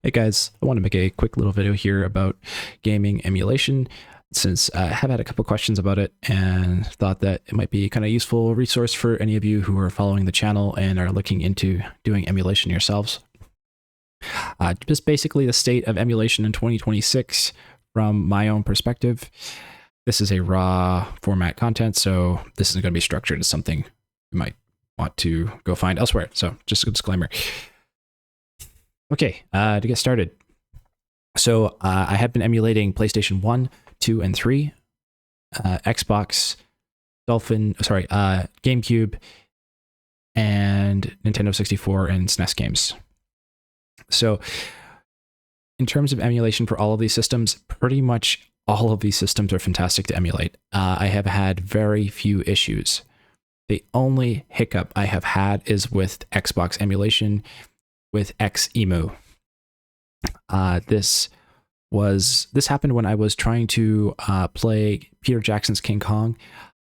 Hey guys, I want to make a quick little video here about gaming emulation since I have had a couple questions about it and thought that it might be kind of useful resource for any of you who are following the channel and are looking into doing emulation yourselves. Just basically the state of emulation in 2026 from my own perspective. This is a raw format content, so this isn't going to be structured as something you might want to go find elsewhere. So just a disclaimer. Okay, to get started. So I have been emulating PlayStation 1, 2, and 3, Xbox, GameCube, and Nintendo 64 and SNES games. So in terms of emulation for all of these systems, pretty much all of these systems are fantastic to emulate. I have had very few issues. The only hiccup I have had is with Xbox emulation with XEMU. This happened when I was trying to play Peter Jackson's King Kong.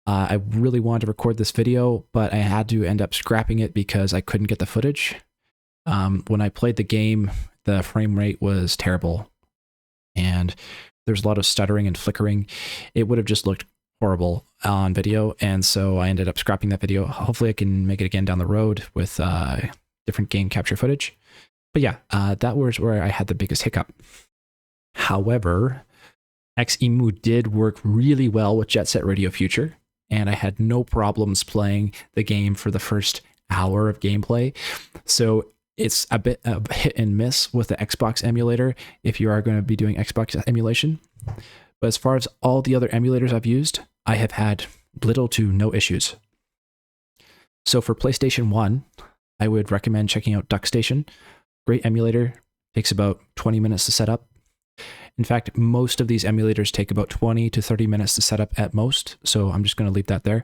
I really wanted to record this video, but I had to end up scrapping it because I couldn't get the footage. When I played the game, the frame rate was terrible, and there's a lot of stuttering and flickering. It would have just looked horrible on video, and so I ended up scrapping that video. Hopefully I can make it again down the road with different game capture footage. But yeah, that was where I had the biggest hiccup. However, XEMU did work really well with Jet Set Radio Future, and I had no problems playing the game for the first hour of gameplay. So it's a bit of hit and miss with the Xbox emulator if you are going to be doing Xbox emulation. But as far as all the other emulators I've used, I have had little to no issues. So for PlayStation 1, I would recommend checking out DuckStation. Great emulator, takes about 20 minutes to set up. In fact, most of these emulators take about 20 to 30 minutes to set up at most, so I'm just going to leave that there.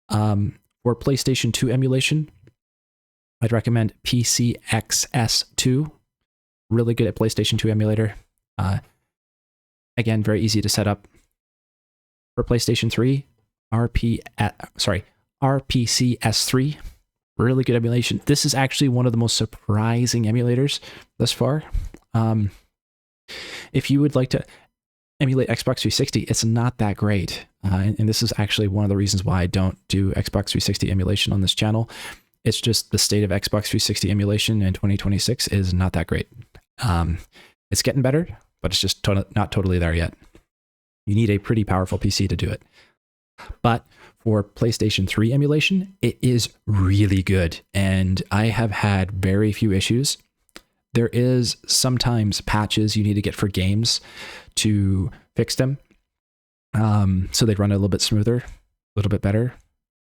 For PlayStation 2 emulation, I'd recommend PCXS2. Really good at PlayStation 2 emulator. Again, very easy to set up. For PlayStation 3, RPCS3. Really good emulation. This is actually one of the most surprising emulators thus far. If you would like to emulate Xbox 360, it's not that great. And this is actually one of the reasons why I don't do Xbox 360 emulation on this channel. It's just the state of Xbox 360 emulation in 2026 is not that great. It's getting better, but it's just not totally there yet. You need a pretty powerful PC to do it. But for PlayStation 3 emulation, it is really good, and I have had very few issues. There is sometimes patches you need to get for games to fix them, so they run a little bit smoother, a little bit better,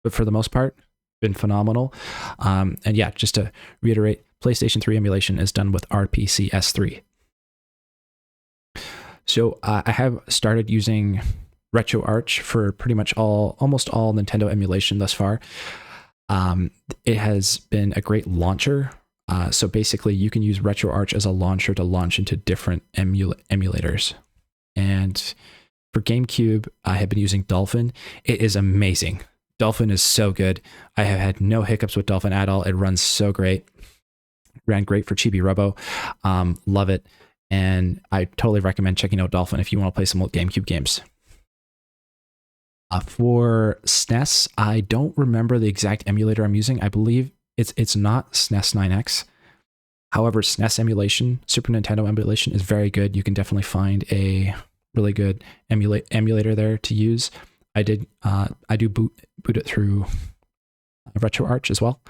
but for the most part, been phenomenal. And yeah, just to reiterate, PlayStation 3 emulation is done with RPCS3. So I have started using RetroArch for pretty much almost all Nintendo emulation thus far. It has been a great launcher. So basically you can use RetroArch as a launcher to launch into different emulators. And for GameCube, I have been using Dolphin. It is amazing. Dolphin is so good. I have had no hiccups with Dolphin at all. It runs so great. Ran great for Chibi Robo. Love it. And I totally recommend checking out Dolphin if you want to play some old GameCube games. For SNES, I don't remember the exact emulator I'm using. I believe it's not SNES 9X. However, SNES emulation, Super Nintendo emulation is very good. You can definitely find a really good emulator there to use. I do boot it through RetroArch as well.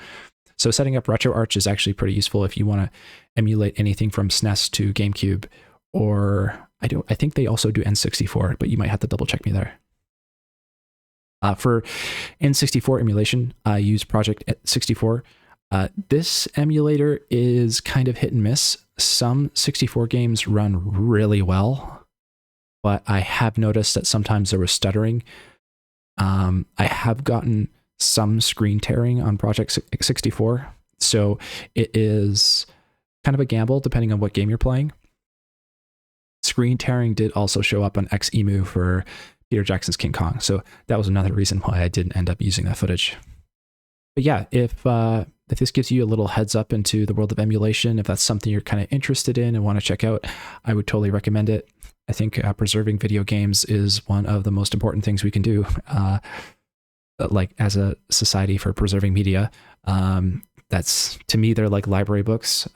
So setting up RetroArch is actually pretty useful if you want to emulate anything from SNES to GameCube, or I think they also do N64, but you might have to double check me there. For N64 emulation, I use Project 64. This emulator is kind of hit and miss. Some 64 games run really well, but I have noticed that sometimes there was stuttering. I have gotten some screen tearing on Project 64, so it is kind of a gamble depending on what game you're playing. Screen tearing did also show up on XEMU for Peter Jackson's King Kong, so that was another reason why I didn't end up using that footage. But yeah, if if this gives you a little heads up into the world of emulation, if that's something you're kind of interested in and want to check out, I would totally recommend it. I think preserving video games is one of the most important things we can do, like as a society, for preserving media. That's, to me, they're like library books.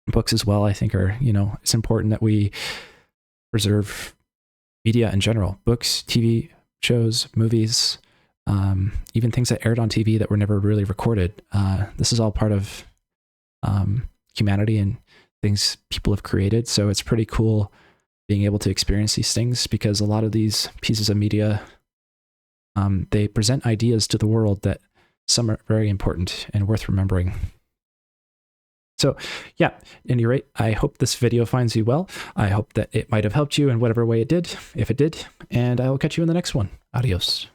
Books as well, I think, are, it's important that we preserve media in general. Books, TV shows, movies, even things that aired on TV that were never really recorded. This is all part of humanity and things people have created. So it's pretty cool being able to experience these things, because a lot of these pieces of media, they present ideas to the world that some are very important and worth remembering. So yeah, at any rate, I hope this video finds you well. I hope that it might have helped you in whatever way it did, if it did, and I will catch you in the next one. Adios.